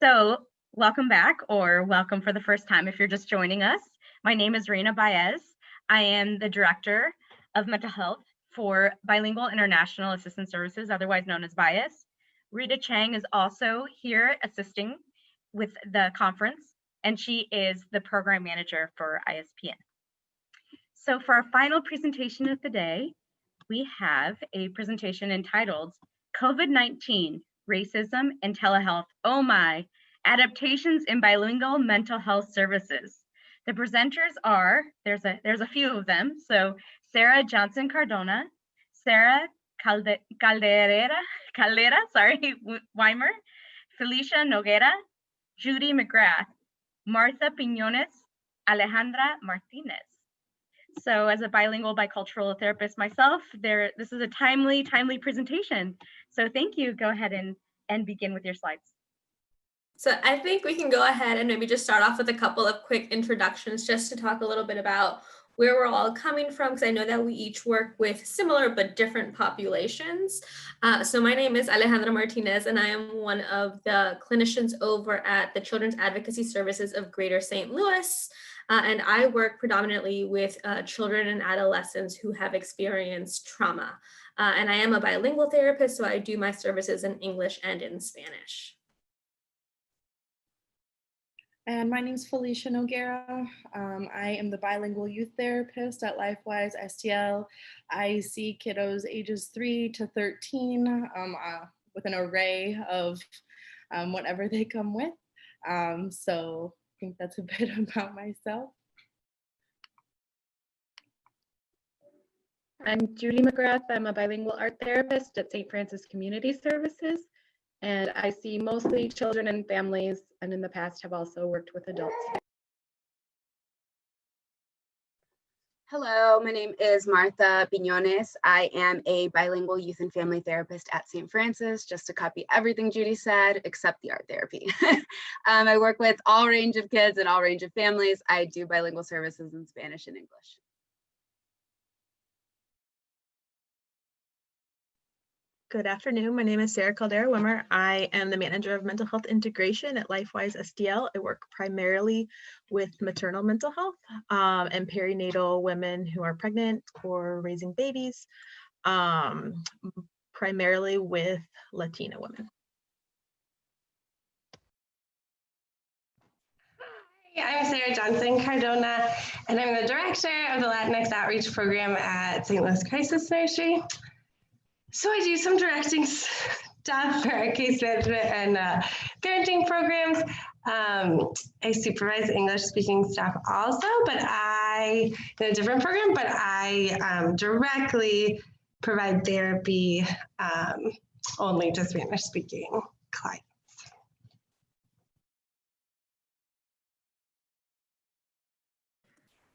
So welcome back, or welcome for the first time if you're just joining us. My name is Reina Baez. I am the Director of Mental Health for Bilingual International Assistance Services, otherwise known as BIAS. Rita Chang is also here assisting with the conference, and she is the Program Manager for ISPN. So for our final presentation of the day, we have a presentation entitled COVID-19, Racism and Telehealth, Oh My, Adaptations in Bilingual Mental Health Services. The presenters are, there's a few of them, so Sarah Johnson Cardona, Sarah Caldera, Weimer, Felicia Noguera, Judy McGrath, Martha Piñones, Alejandra Martinez. So as a bilingual bicultural therapist myself, this is a timely presentation. So thank you. Go ahead and begin with your slides. So I think we can go ahead and maybe just start off with a couple of quick introductions just to talk a little bit about where we're all coming from, because I know that we each work with similar but different populations. So my name is Alejandra Martinez, and I am one of the clinicians over at the Children's Advocacy Services of Greater St. Louis. And I work predominantly with children and adolescents who have experienced trauma. And I am a bilingual therapist, so I do my services in English and in Spanish. And my name is Felicia Noguera. I am the bilingual youth therapist at LifeWise STL. I see kiddos ages 3 to 13 with an array of whatever they come with. So I think that's a bit about myself. I'm Judy McGrath. I'm a bilingual art therapist at St. Francis Community Services, and I see mostly children and families, and in the past have also worked with adults. Hello, my name is Martha Piñones. I am a bilingual youth and family therapist at St. Francis, just to copy everything Judy said, except the art therapy. I work with all range of kids and all range of families. I do bilingual services in Spanish and English. Good afternoon. My name is Sarah Caldera Wimmer. I am the manager of mental health integration at LifeWise STL. I work primarily with maternal mental health and perinatal women who are pregnant or raising babies, primarily with Latina women. Hi, I'm Sarah Johnson Cardona, and I'm the director of the Latinx Outreach Program at St. Louis Crisis Nursery. So I do some directing stuff for our case management and parenting programs. I supervise English speaking staff also, but in a different program, but I directly provide therapy only to Spanish speaking clients.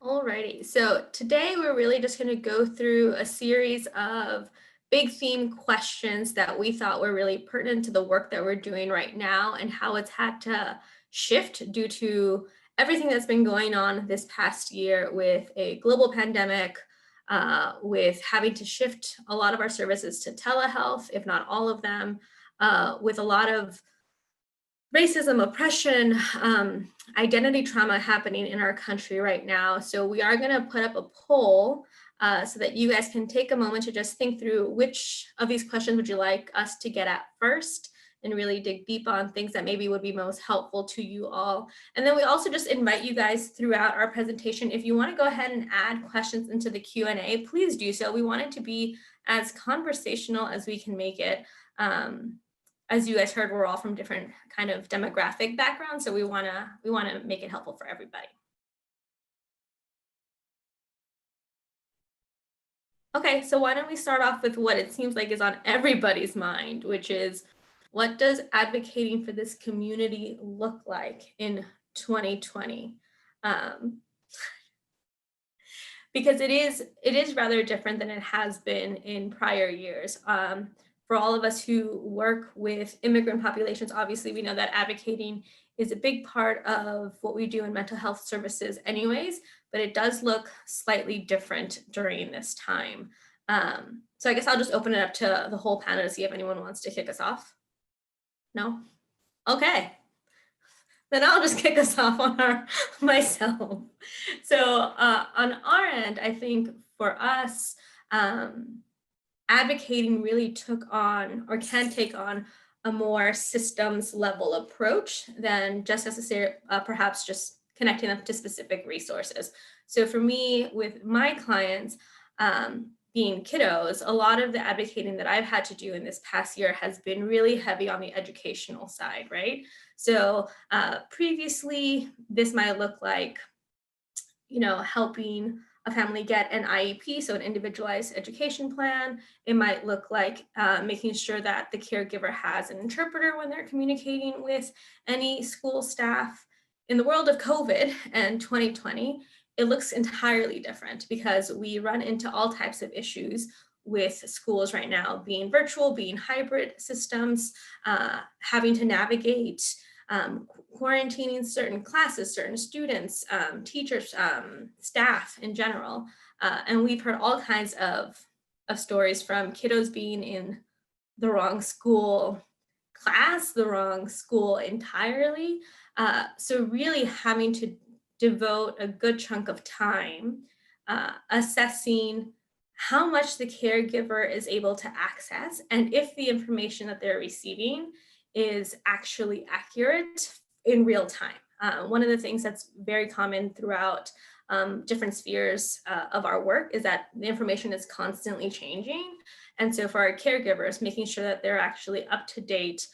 Alrighty, so today we're really just going to go through a series of big theme questions that we thought were really pertinent to the work that we're doing right now and how it's had to shift due to everything that's been going on this past year with a global pandemic, with having to shift a lot of our services to telehealth, if not all of them, with a lot of racism, oppression, identity trauma happening in our country right now. So we are going to put up a poll so that you guys can take a moment to just think through which of these questions would you like us to get at first, and really dig deep on things that maybe would be most helpful to you all. And then we also just invite you guys throughout our presentation, if you want to go ahead and add questions into the Q&A, please do so. We want it to be as conversational as we can make it. As you guys heard, we're all from different kind of demographic backgrounds, so we want to make it helpful for everybody. Okay, so why don't we start off with what it seems like is on everybody's mind, which is, what does advocating for this community look like in 2020? Because it is rather different than it has been in prior years. For all of us who work with immigrant populations, obviously we know that advocating is a big part of what we do in mental health services anyways, but it does look slightly different during this time. So I guess I'll just open it up to the whole panel to see if anyone wants to kick us off. No? Okay. then I'll just kick us off on myself. So on our end, I think for us, advocating really took on or can take on a more systems level approach than just necessarily perhaps just connecting them to specific resources. So for me, with my clients, being kiddos, a lot of the advocating that I've had to do in this past year has been really heavy on the educational side, right? So previously, this might look like, helping a family get an IEP, so an individualized education plan. It might look like making sure that the caregiver has an interpreter when they're communicating with any school staff. In the world of COVID and 2020, it looks entirely different because we run into all types of issues with schools right now, being virtual, being hybrid systems, having to navigate quarantining certain classes, certain students, teachers, staff in general. And we've heard all kinds of stories from kiddos being in the wrong school class, the wrong school entirely. So really having to devote a good chunk of time assessing how much the caregiver is able to access and if the information that they're receiving is actually accurate in real time. One of the things that's very common throughout different spheres of our work is that the information is constantly changing. And so for our caregivers, making sure that they're actually up to date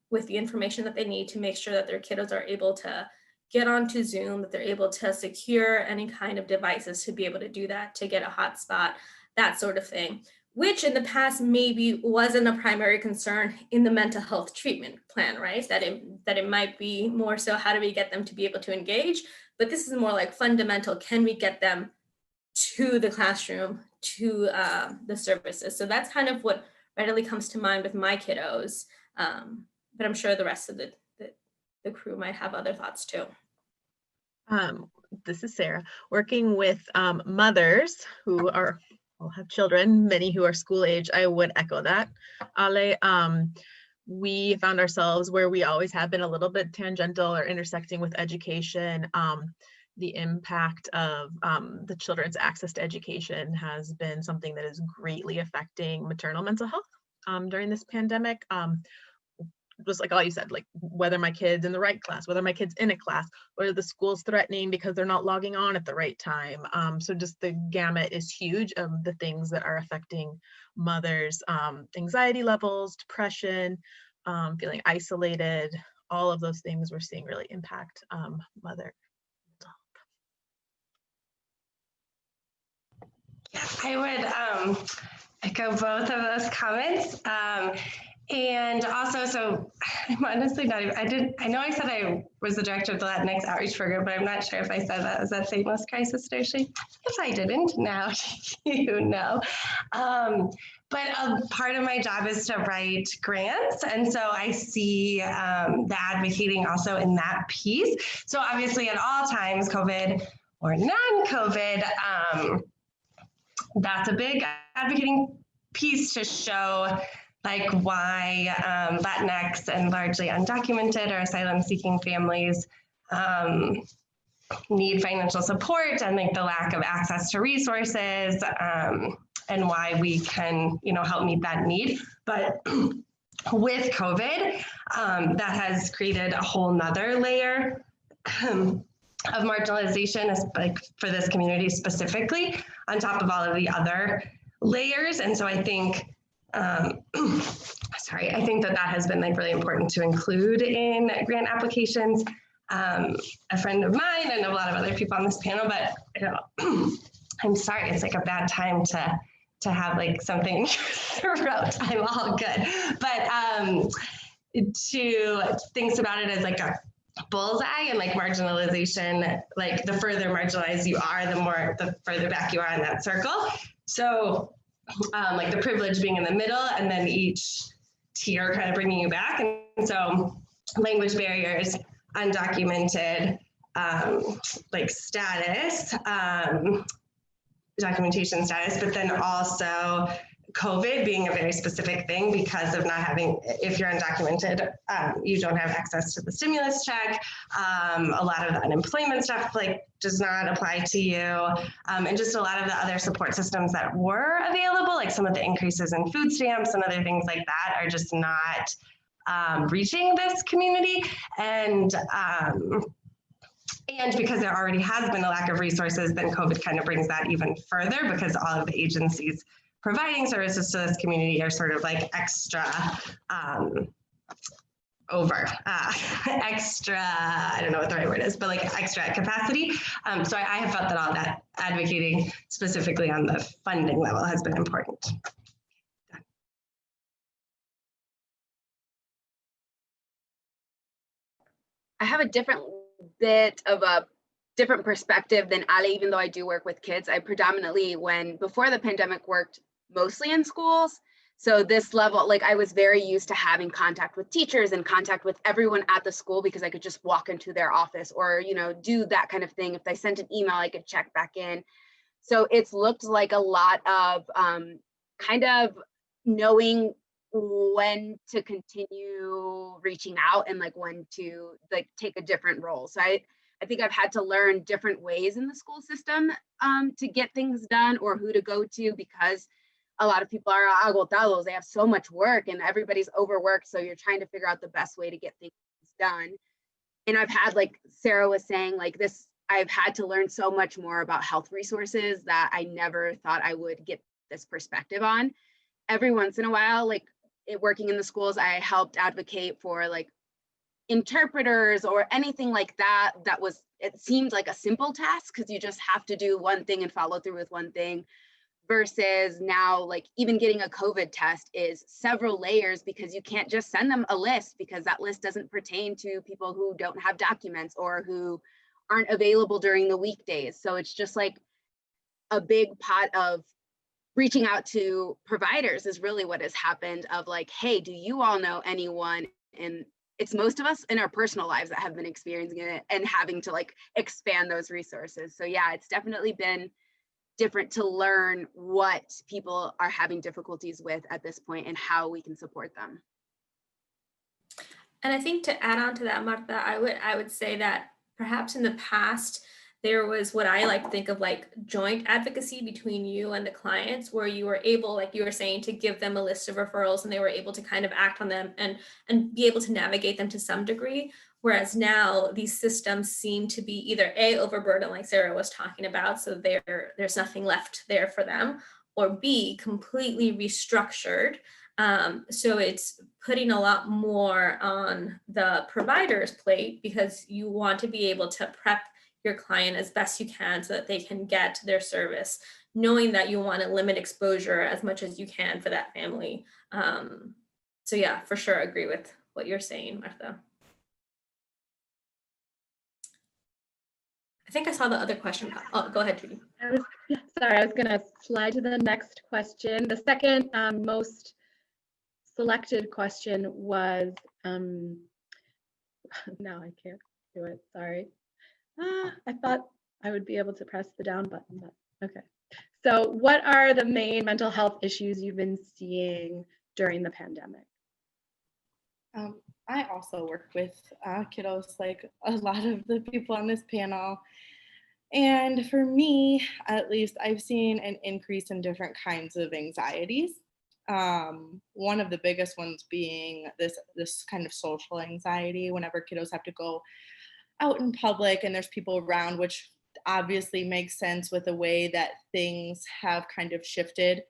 with the information that they need to make sure that their kiddos are able to get onto Zoom, that they're able to secure any kind of devices to be able to do that, to get a hotspot, that sort of thing, which in the past maybe wasn't a primary concern in the mental health treatment plan, right? That it might be more so how do we get them to be able to engage, but this is more like fundamental, can we get them to the classroom, to the services? So that's kind of what readily comes to mind with my kiddos, but I'm sure the rest of the crew might have other thoughts too. This is Sarah, working with mothers who all have children, many who are school age. I would echo that, Ale. We found ourselves where we always have been a little bit tangential or intersecting with education. The impact of the children's access to education has been something that is greatly affecting maternal mental health during this pandemic. Just like all you said, like whether my kid's in the right class, whether my kid's in a class, whether the school's threatening because they're not logging on at the right time. So just the gamut is huge of the things that are affecting mothers, anxiety levels, depression, feeling isolated, all of those things we're seeing really impact mother. Yeah, I would echo both of those comments. And also, so I'm honestly not even, I know I said I was the director of the Latinx Outreach Program, but I'm not sure if I said that. Was that St. Louis Crisis Nursery? If I didn't, now you know. But a part of my job is to write grants. And so I see the advocating also in that piece. So obviously at all times, COVID or non-COVID, that's a big advocating piece to show like why Latinx and largely undocumented or asylum-seeking families need financial support and like the lack of access to resources and why we can, help meet that need. But with COVID, that has created a whole nother layer of marginalization, like for this community specifically, on top of all of the other layers. And so I think I think that has been like really important to include in grant applications. A friend of mine and a lot of other people on this panel, but I'm sorry, it's like a bad time to have like something throughout. I'm all good, but to think about it as like a bullseye and like marginalization, like the further marginalized you are, the further back you are in that circle. So like the privilege being in the middle and then each tier kind of bringing you back. And so language barriers, undocumented, like status, documentation status, but then also COVID being a very specific thing because of not having, if you're undocumented, you don't have access to the stimulus check. A lot of the unemployment stuff like does not apply to you. And just a lot of the other support systems that were available, like some of the increases in food stamps and other things like that are just not reaching this community. And because there already has been a lack of resources, then COVID kind of brings that even further because all of the agencies providing services to this community are sort of like extra extra, I don't know what the right word is, but like extra capacity. So I have felt that all that advocating specifically on the funding level has been important. I have a different bit of a different perspective than Ali, even though I do work with kids. I predominantly, before the pandemic, worked mostly in schools. So this level, like I was very used to having contact with teachers and contact with everyone at the school because I could just walk into their office or, do that kind of thing. If they sent an email, I could check back in. So it's looked like a lot of kind of knowing when to continue reaching out and like when to like take a different role. So I think I've had to learn different ways in the school system to get things done or who to go to because a lot of people are agotados. They have so much work and everybody's overworked. So you're trying to figure out the best way to get things done. And I've had, like Sarah was saying, like this, I've had to learn so much more about health resources that I never thought I would get this perspective on. Every once in a while, like working in the schools, I helped advocate for like interpreters or anything like that. It seemed like a simple task because you just have to do one thing and follow through with one thing. Versus now, like even getting a COVID test is several layers because you can't just send them a list because that list doesn't pertain to people who don't have documents or who aren't available during the weekdays. So it's just like a big pot of reaching out to providers is really what has happened of like, hey, do you all know anyone? And it's most of us in our personal lives that have been experiencing it and having to like expand those resources. So yeah, it's definitely been different to learn what people are having difficulties with at this point and how we can support them. And I think to add on to that, Marta, I would say that perhaps in the past, there was what I like to think of like joint advocacy between you and the clients, where you were able, like you were saying, to give them a list of referrals and they were able to kind of act on them and be able to navigate them to some degree. Whereas now these systems seem to be either A, overburdened, like Sarah was talking about, so there's nothing left there for them, or B, completely restructured. So it's putting a lot more on the provider's plate because you want to be able to prep your client as best you can so that they can get their service, knowing that you want to limit exposure as much as you can for that family. So yeah, for sure, agree with what you're saying, Martha. I think I saw the other question. Oh, go ahead, Judy. I was going to slide to the next question. The second most selected question was, now I can't do it, sorry. I thought I would be able to press the down button, but okay. So what are the main mental health issues you've been seeing during the pandemic? I also work with kiddos like a lot of the people on this panel. And for me, at least, I've seen an increase in different kinds of anxieties. One of the biggest ones being this kind of social anxiety whenever kiddos have to go out in public and there's people around, which obviously makes sense with the way that things have kind of shifted.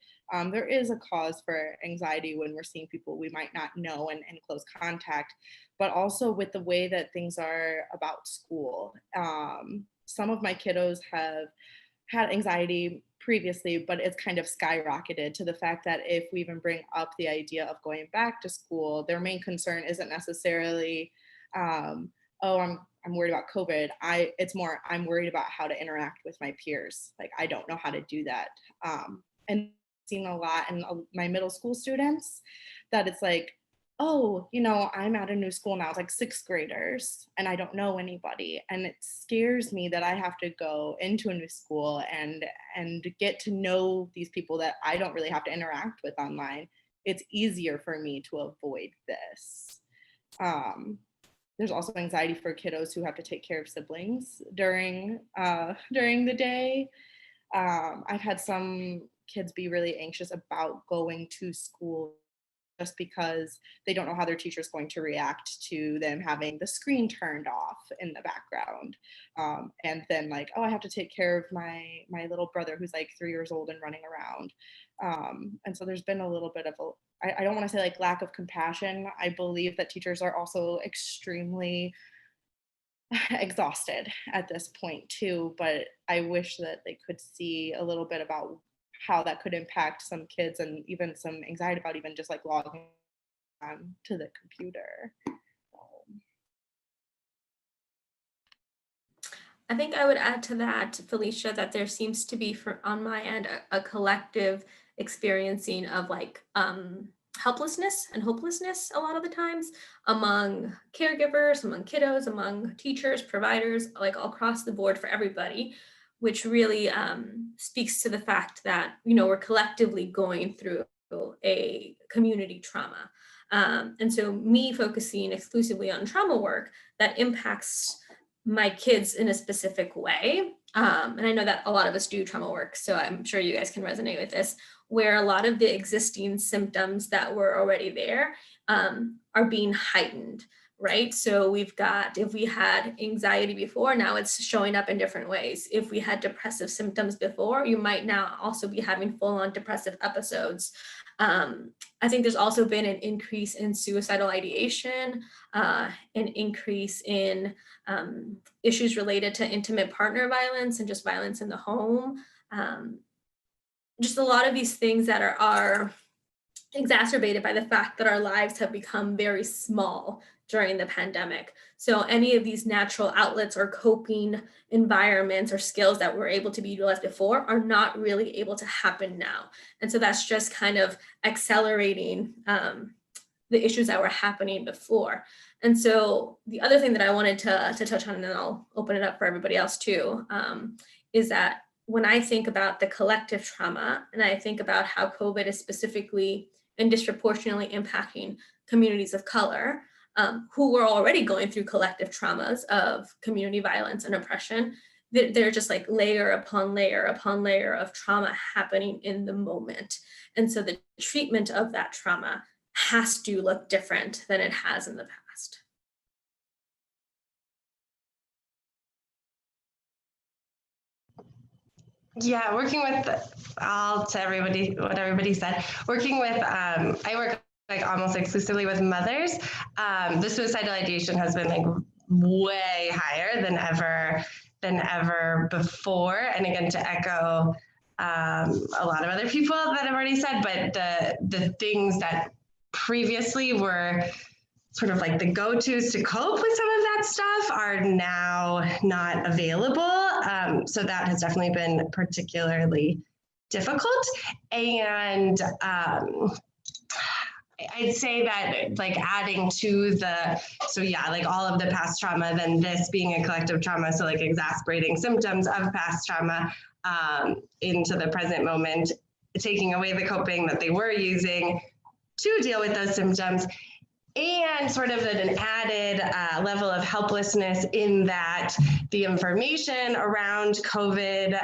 There is a cause for anxiety when we're seeing people we might not know and in close contact, but also with the way that things are about school. Some of my kiddos have had anxiety previously, but it's kind of skyrocketed to the fact that if we even bring up the idea of going back to school, their main concern isn't necessarily, I'm worried about COVID. It's more, I'm worried about how to interact with my peers. Like, I don't know how to do that. And seen a lot in my middle school students that it's like, oh, I'm at a new school now. It's like sixth graders and I don't know anybody. And it scares me that I have to go into a new school and get to know these people that I don't really have to interact with online. It's easier for me to avoid this. There's also anxiety for kiddos who have to take care of siblings during the day. I've had some kids be really anxious about going to school just because they don't know how their teacher's going to react to them having the screen turned off in the background. And then like, oh, I have to take care of my little brother who's like 3 years old and running around. And so there's been a little bit of I don't want to say like lack of compassion. I believe that teachers are also extremely exhausted at this point too, but I wish that they could see a little bit about how that could impact some kids and even some anxiety about even just like logging on to the computer. I think I would add to that, Felicia, that there seems to be, on my end, a collective experiencing of like helplessness and hopelessness a lot of the times among caregivers, among kiddos, among teachers, providers, like all across the board for everybody, which really speaks to the fact that, we're collectively going through a community trauma. And so me focusing exclusively on trauma work that impacts my kids in a specific way. And I know that a lot of us do trauma work, so I'm sure you guys can resonate with this, where a lot of the existing symptoms that were already there are being heightened, right? So we've got, if we had anxiety before, now it's showing up in different ways. If we had depressive symptoms before, you might now also be having full-on depressive episodes. I think there's also been an increase in suicidal ideation, an increase in issues related to intimate partner violence and just violence in the home. Just a lot of these things that are exacerbated by the fact that our lives have become very small during the pandemic. So any of these natural outlets or coping environments or skills that were able to be utilized before are not really able to happen now. And so that's just kind of accelerating the issues that were happening before. And so the other thing that I wanted to touch on, and then I'll open it up for everybody else too, is that when I think about the collective trauma, and I think about how COVID is specifically and disproportionately impacting communities of color, who were already going through collective traumas of community violence and oppression, they're just like layer upon layer upon layer of trauma happening in the moment. And so the treatment of that trauma has to look different than it has in the past. Yeah, working with to everybody, what everybody said, working with, I work like almost exclusively with mothers. The suicidal ideation has been like way higher than ever before. And again, to echo a lot of other people that have already said, but the things that previously were sort of like the go-tos to cope with some of that stuff are now not available. So that has definitely been particularly difficult. And I'd say that like adding to like all of the past trauma, then this being a collective trauma, so like exacerbating symptoms of past trauma into the present moment, taking away the coping that they were using to deal with those symptoms, and sort of an added level of helplessness in that the information around COVID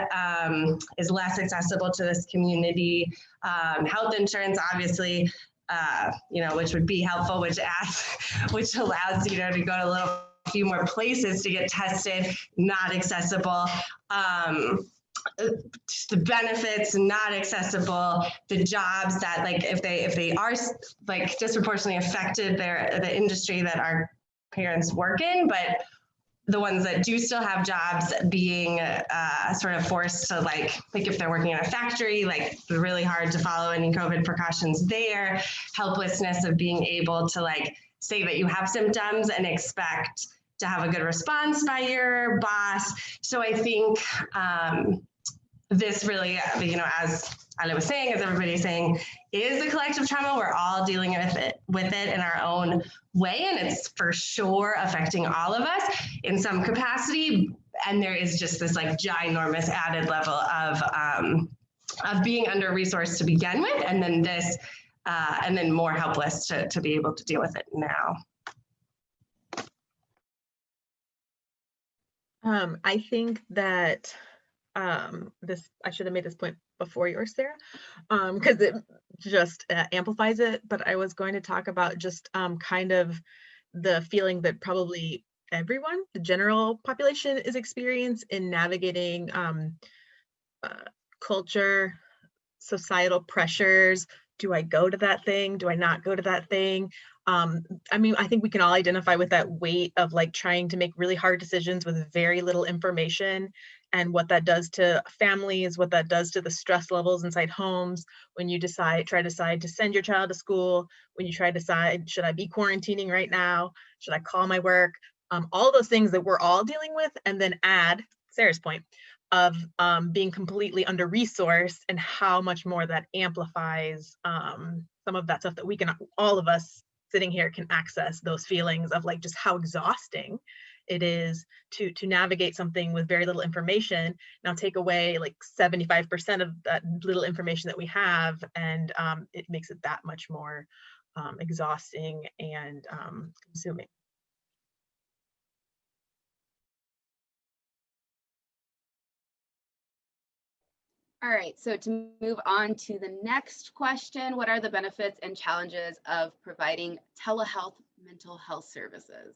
is less accessible to this community. Health insurance, obviously, which would be helpful, which allows to go to a few more places to get tested, not accessible. The benefits not accessible, the jobs that like if they are like disproportionately affected the industry that our parents work in, but the ones that do still have jobs being sort of forced to like if they're working in a factory, like really hard to follow any COVID precautions there, helplessness of being able to like say that you have symptoms and expect to have a good response by your boss. So I think this really, as Anna was saying, as everybody's saying, is a collective trauma. We're all dealing with it in our own way, and it's for sure affecting all of us in some capacity. And there is just this like ginormous added level of being under-resourced to begin with, and then this, and then more helpless to be able to deal with it now. I think that I should have made this point before yours, Sarah, because it just amplifies it. But I was going to talk about just kind of the feeling that probably everyone, the general population, is experiencing in navigating culture, societal pressures. Do I go to that thing? Do I not go to that thing? I mean, I think we can all identify with that weight of like trying to make really hard decisions with very little information, and what that does to families, what that does to the stress levels inside homes when you try to decide to send your child to school, when you try to decide, should I be quarantining right now? Should I call my work? All those things that we're all dealing with, and then add Sarah's point of being completely under-resourced, and how much more that amplifies some of that stuff that we can, all of us sitting here can access those feelings of like just how exhausting it is to navigate something with very little information. Now take away like 75% of that little information that we have, and it makes it that much more exhausting and consuming. All right, so to move on to the next question, what are the benefits and challenges of providing telehealth mental health services?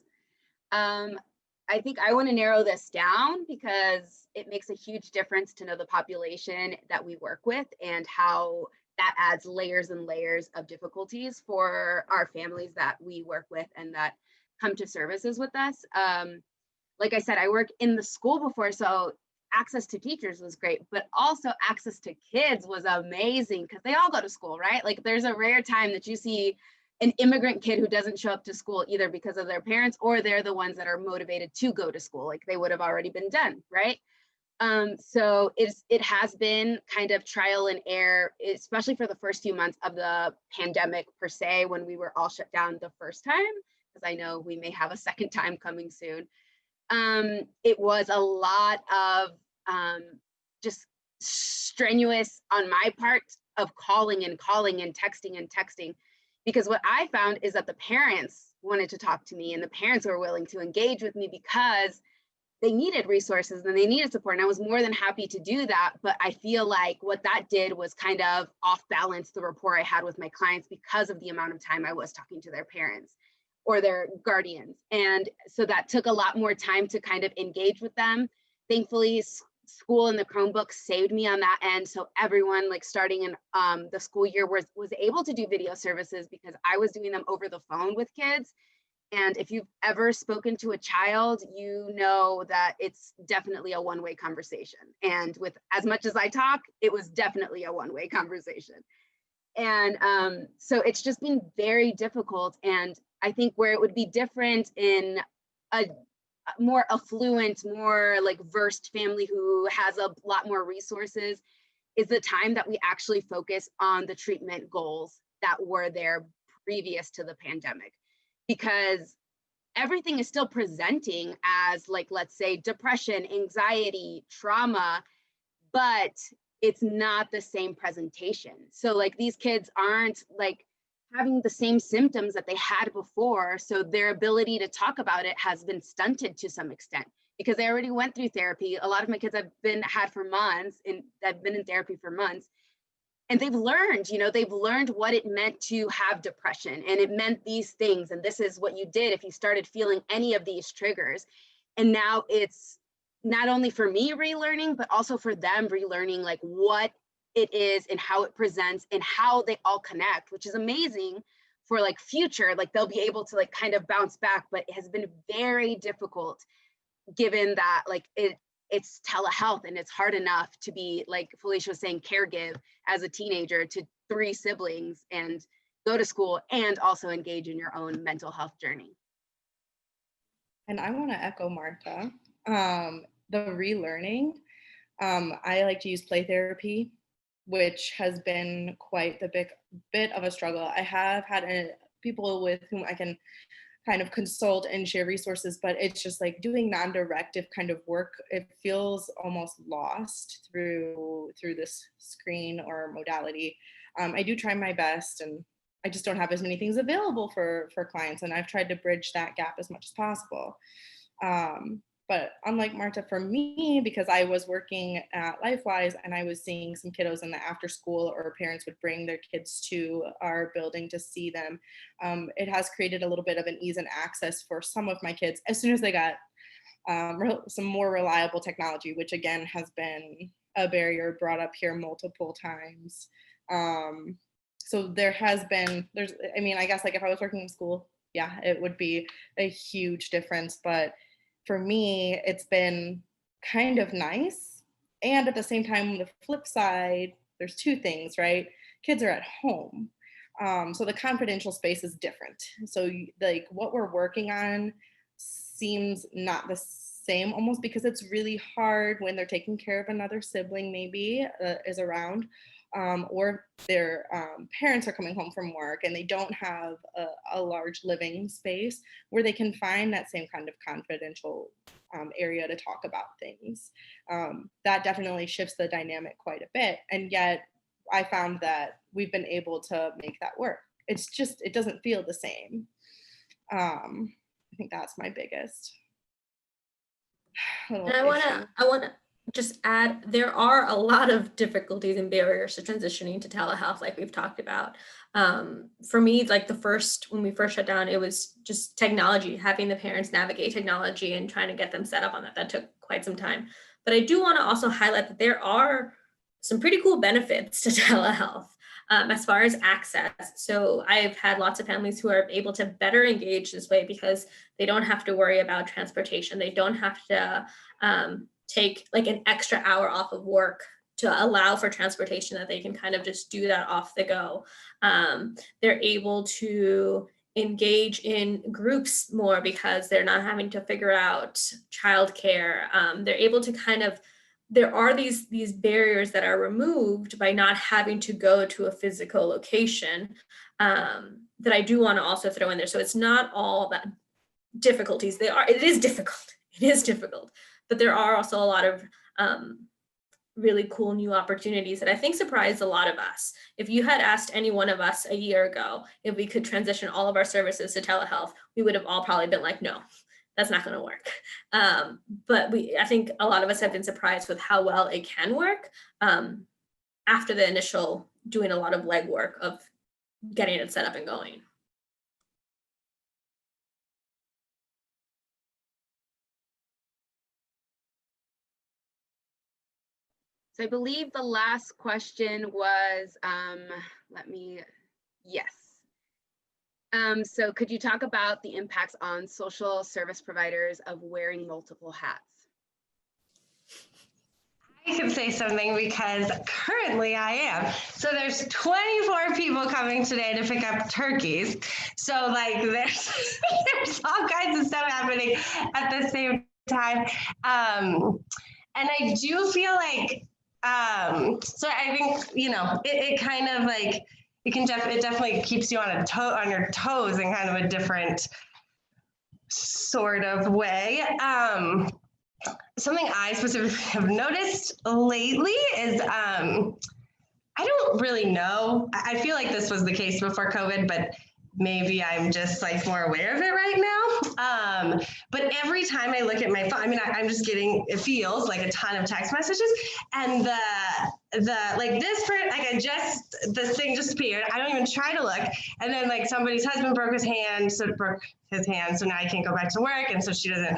I think I want to narrow this down because it makes a huge difference to know the population that we work with and how that adds layers and layers of difficulties for our families that we work with and that come to services with us. Like I said, I work in the school before, so access to teachers was great, but also access to kids was amazing because they all go to school, right? Like there's a rare time that you see an immigrant kid who doesn't show up to school either because of their parents or they're the ones that are motivated to go to school, like they would have already been done, right? So it has been kind of trial and error, especially for the first few months of the pandemic per se, when we were all shut down the first time, because I know we may have a second time coming soon. It was a lot of just strenuous on my part of calling and texting, because what I found is that the parents wanted to talk to me and the parents were willing to engage with me because they needed resources and they needed support. And I was more than happy to do that. But I feel like what that did was kind of off balance the rapport I had with my clients because of the amount of time I was talking to their parents or their guardians. And so that took a lot more time to kind of engage with them. Thankfully, school and the Chromebooks saved me on that end. So everyone like starting in the school year was able to do video services because I was doing them over the phone with kids. And if you've ever spoken to a child, you know that it's definitely a one-way conversation. And with as much as I talk, it was definitely a one-way conversation. And so it's just been very difficult. And I think where it would be different in a more affluent, more like versed family who has a lot more resources is the time that we actually focus on the treatment goals that were there previous to the pandemic. Because everything is still presenting as like, let's say, depression, anxiety, trauma, but it's not the same presentation. So like these kids aren't like having the same symptoms that they had before. So their ability to talk about it has been stunted to some extent because they already went through therapy. A lot of my kids have been for months and have been in therapy for months. And they've learned, they've learned what it meant to have depression, and it meant these things. And this is what you did if you started feeling any of these triggers. And now it's not only for me relearning, but also for them relearning like what it is and how it presents and how they all connect, which is amazing for like future, like they'll be able to like kind of bounce back, but it has been very difficult given that like it's telehealth and it's hard enough to be, like Felicia was saying, caregive as a teenager to 3 siblings and go to school and also engage in your own mental health journey. And I want to echo Martha, the relearning. I like to use play therapy, which has been quite the bit of a struggle. I have had people with whom I can kind of consult and share resources, but it's just like doing non-directive kind of work. It feels almost lost through this screen or modality. I do try my best, and I just don't have as many things available for clients, and I've tried to bridge that gap as much as possible. But unlike Marta, for me, because I was working at LifeWise and I was seeing some kiddos in the after school, or parents would bring their kids to our building to see them, it has created a little bit of an ease and access for some of my kids as soon as they got some more reliable technology, which again has been a barrier brought up here multiple times. So I mean, I guess like if I was working in school, yeah, it would be a huge difference. But for me, it's been kind of nice. And at the same time, the flip side, there's two things, right? Kids are at home. So the confidential space is different. So like what we're working on seems not the same, almost, because it's really hard when they're taking care of another sibling maybe is around, or their parents are coming home from work and they don't have a large living space where they can find that same kind of confidential area to talk about things. That definitely shifts the dynamic quite a bit. And yet I found that we've been able to make that work. It's just, it doesn't feel the same. I think that's my biggest little And I want to just add, there are a lot of difficulties and barriers to transitioning to telehealth, like we've talked about. For me, like when we first shut down, it was just technology, having the parents navigate technology and trying to get them set up on that. That took quite some time. But I do want to also highlight that there are some pretty cool benefits to telehealth as far as access. So I've had lots of families who are able to better engage this way because they don't have to worry about transportation. They don't have to take like an extra hour off of work to allow for transportation, that they can kind of just do that off the go. They're able to engage in groups more because they're not having to figure out childcare. They're able to there are these barriers that are removed by not having to go to a physical location, that I do want to also throw in there. So it's not all that difficulties. It is difficult, but there are also a lot of really cool new opportunities that I think surprised a lot of us. If you had asked any one of us a year ago if we could transition all of our services to telehealth, we would have all probably been like, no, that's not going to work. But I think a lot of us have been surprised with how well it can work after the initial doing a lot of legwork of getting it set up and going. So I believe the last question was, yes. So could you talk about the impacts on social service providers of wearing multiple hats? I can say something because currently I am. So there's 24 people coming today to pick up turkeys. So like there's all kinds of stuff happening at the same time. And I do feel like, so I think, it kind of like, it definitely keeps you on your toes in kind of a different sort of way. Something I specifically have noticed lately is, I don't really know. I feel like this was the case before COVID, but maybe I'm just like more aware of it right now. But every time I look at my phone, I'm just getting, it feels like a ton of text messages, and this thing just appeared. I don't even try to look. And then like somebody's husband broke his hand. So now I can't go back to work. And so she doesn't,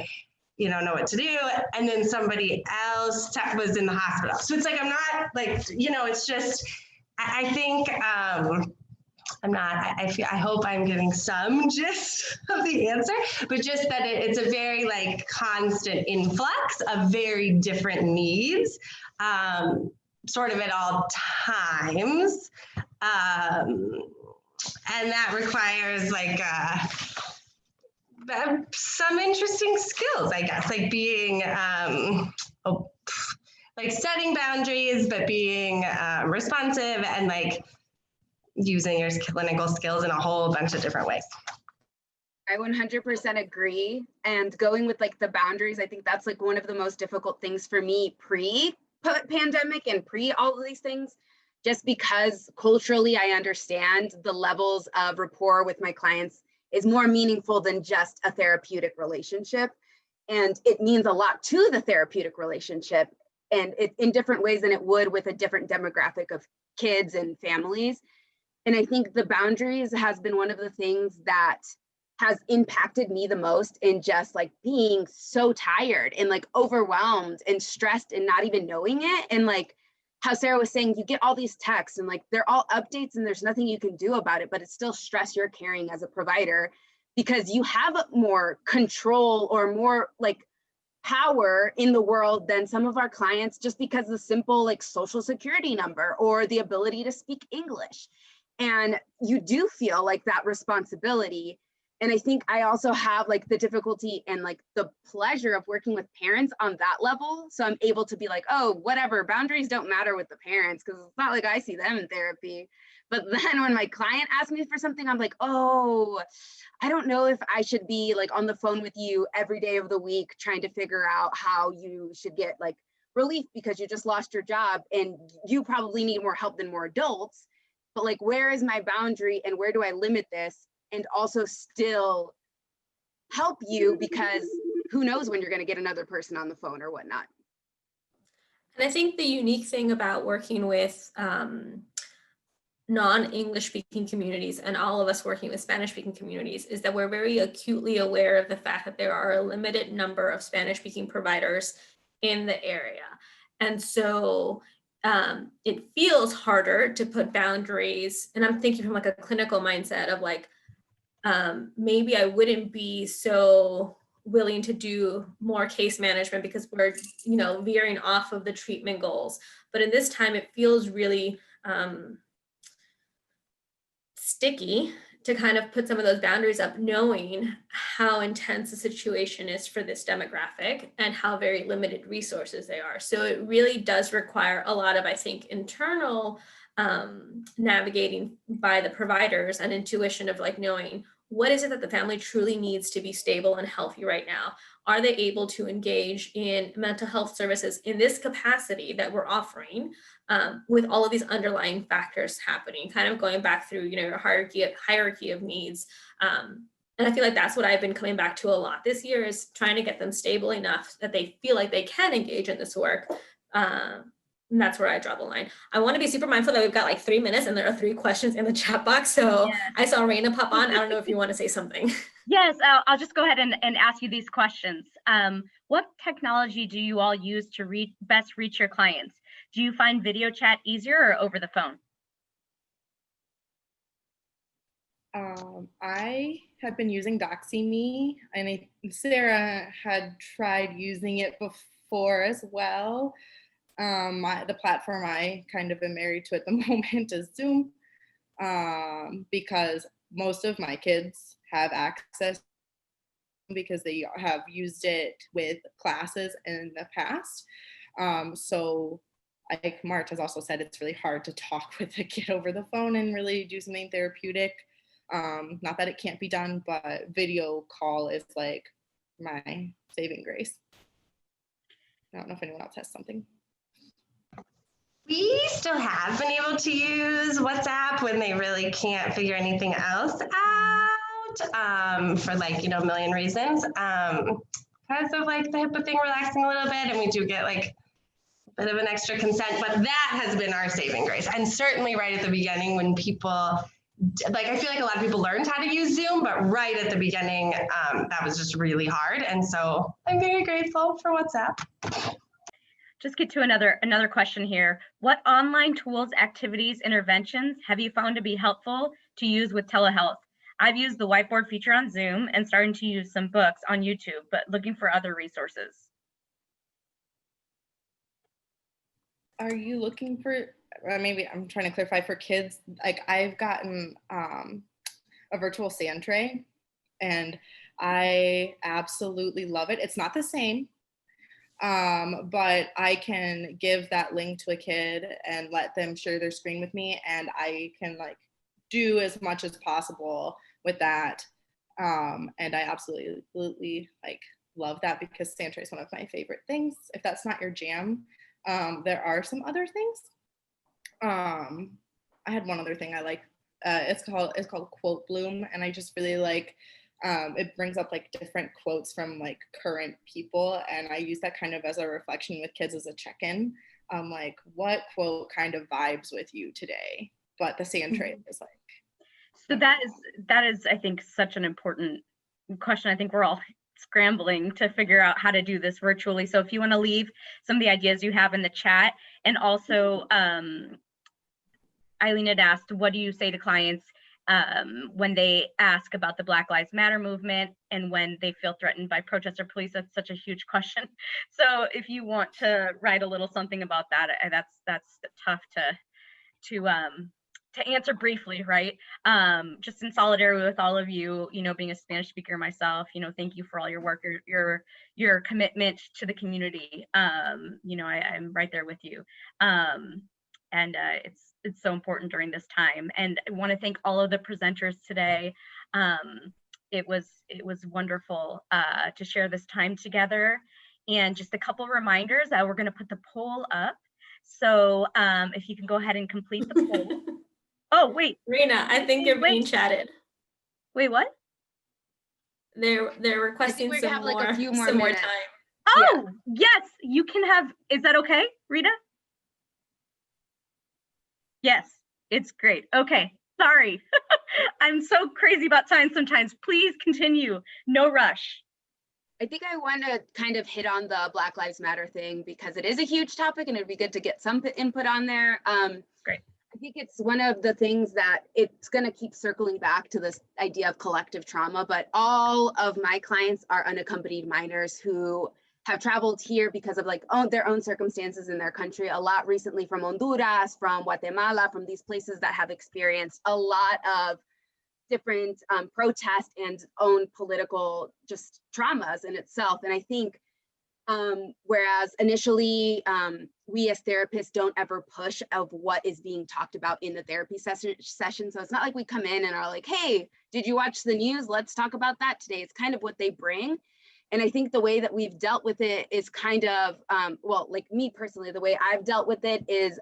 know what to do. And then somebody else was in the hospital. So it's like, I'm not like, it's just, I think, I hope I'm giving some gist of the answer, but just that it's a very like constant influx of very different needs, sort of at all times. And that requires like, some interesting skills, I guess, like being, like setting boundaries, but being responsive and like using your clinical skills in a whole bunch of different ways. I 100% agree. And going with like the boundaries, I think that's like one of the most difficult things for me pre-pandemic and pre all of these things, just because culturally I understand the levels of rapport with my clients is more meaningful than just a therapeutic relationship. And it means a lot to the therapeutic relationship, and it in different ways than it would with a different demographic of kids and families. And I think the boundaries has been one of the things that has impacted me the most in just like being so tired and like overwhelmed and stressed and not even knowing it. And like how Sarah was saying, you get all these texts and like they're all updates and there's nothing you can do about it, but it's still stress you're carrying as a provider because you have more control or more like power in the world than some of our clients, just because the simple like social security number or the ability to speak English. And you do feel like that responsibility. And I think I also have like the difficulty and like the pleasure of working with parents on that level. So I'm able to be like, oh, whatever, boundaries don't matter with the parents because it's not like I see them in therapy. But then when my client asks me for something, I'm like, oh, I don't know if I should be like on the phone with you every day of the week trying to figure out how you should get like relief because you just lost your job and you probably need more help than more adults. But like, where is my boundary and where do I limit this? And also still help you, because who knows when you're going to get another person on the phone or whatnot. And I think the unique thing about working with non-English speaking communities and all of us working with Spanish speaking communities is that we're very acutely aware of the fact that there are a limited number of Spanish speaking providers in the area. And so it feels harder to put boundaries. And I'm thinking from like a clinical mindset of like, maybe I wouldn't be so willing to do more case management because we're, veering off of the treatment goals. But in this time, it feels really sticky to kind of put some of those boundaries up, knowing how intense the situation is for this demographic and how very limited resources they are. So it really does require a lot of, I think, internal navigating by the providers and intuition of like knowing what is it that the family truly needs to be stable and healthy right now. Are they able to engage in mental health services in this capacity that we're offering with all of these underlying factors happening, kind of going back through, your hierarchy of needs. And I feel like that's what I've been coming back to a lot this year is trying to get them stable enough that they feel like they can engage in this work. And that's where I draw the line. I want to be super mindful that we've got like 3 minutes and there are 3 questions in the chat box. So yeah. I saw Raina pop on. I don't know if you want to say something. Yes, I'll just go ahead and ask you these questions. What technology do you all use to best reach your clients? Do you find video chat easier or over the phone? I have been using DoxyMe, and Sarah had tried using it before as well. The platform I kind of am married to at the moment is Zoom, because most of my kids have access because they have used it with classes in the past. So like Mart has also said, it's really hard to talk with a kid over the phone and really do something therapeutic. Not that it can't be done, but video call is like my saving grace. I don't know if anyone else has something. We still have been able to use WhatsApp when they really can't figure anything else out for like, a million reasons. Because of like the HIPAA thing relaxing a little bit, and we do get like a bit of an extra consent, but that has been our saving grace. And certainly right at the beginning when people, I feel like a lot of people learned how to use Zoom, but right at the beginning, that was just really hard. And so I'm very grateful for WhatsApp. Just get to another question here. What online tools, activities, interventions have you found to be helpful to use with telehealth? I've used the whiteboard feature on Zoom and starting to use some books on YouTube, but looking for other resources. Are you looking for, maybe I'm trying to clarify for kids, like I've gotten a virtual sand tray and I absolutely love it. It's not the same. but I can give that link to a kid and let them share their screen with me, and I can like do as much as possible with that. And I absolutely like love that, because Santa is one of my favorite things. If that's not your jam, there are some other things. I had one other thing I like. It's called Quote Bloom, and I just really like. It brings up like different quotes from like current people, and I use that kind of as a reflection with kids as a check-in. Like, what quote kind of vibes with you today? But the sand tray is like. So that is, I think, such an important question. I think we're all scrambling to figure out how to do this virtually. So if you want to leave some of the ideas you have in the chat, and also Eileen had asked, what do you say to clients when they ask about the Black Lives Matter movement and when they feel threatened by protests or police? That's such a huge question. So if you want to write a little something about that, that's tough to answer briefly, right? Just in solidarity with all of you, being a Spanish speaker myself, thank you for all your work, your commitment to the community. I'm right there with you. And it's so important during this time. And I want to thank all of the presenters today. It was wonderful to share this time together. And just a couple reminders that we're going to put the poll up. So if you can go ahead and complete the poll. Oh, wait. Rena, I think you're being chatted. Wait, what? They're requesting we're some gonna have more, like a few more some more minutes. time. Oh, yes, you can have, is that okay, Rita? Yes, it's great. Okay, sorry. I'm so crazy about time sometimes. Please continue. No rush. I think I want to kind of hit on the Black Lives Matter thing, because it is a huge topic and it'd be good to get some input on there. Great. I think it's one of the things that it's going to keep circling back to this idea of collective trauma, but all of my clients are unaccompanied minors who have traveled here because of like their own circumstances in their country, a lot recently from Honduras, from Guatemala, from these places that have experienced a lot of different protest and own political just traumas in itself. And I think whereas initially we as therapists don't ever push of what is being talked about in the therapy session. So it's not like we come in and are like, hey, did you watch the news? Let's talk about that today. It's kind of what they bring. And I think the way that we've dealt with it is kind of, well, like me personally, the way I've dealt with it is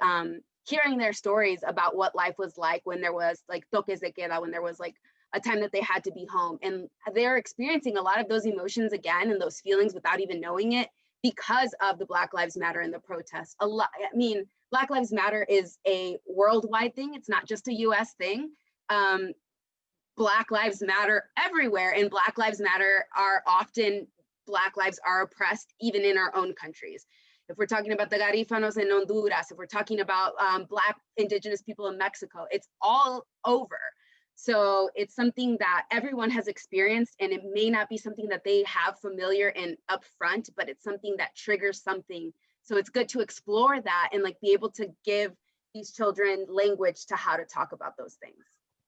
hearing their stories about what life was like when there was like toques de queda, when there was like a time that they had to be home. And they're experiencing a lot of those emotions again and those feelings without even knowing it because of the Black Lives Matter and the protests. A lot, I mean, Black Lives Matter is a worldwide thing. It's not just a US thing. Black Lives Matter everywhere, and Black Lives Matter are often, Black lives are oppressed even in our own countries. If we're talking about the Garifanos in Honduras, if we're talking about Black Indigenous people in Mexico, it's all over. So it's something that everyone has experienced, and it may not be something that they have familiar and upfront, but it's something that triggers something. So it's good to explore that and like be able to give these children language to how to talk about those things.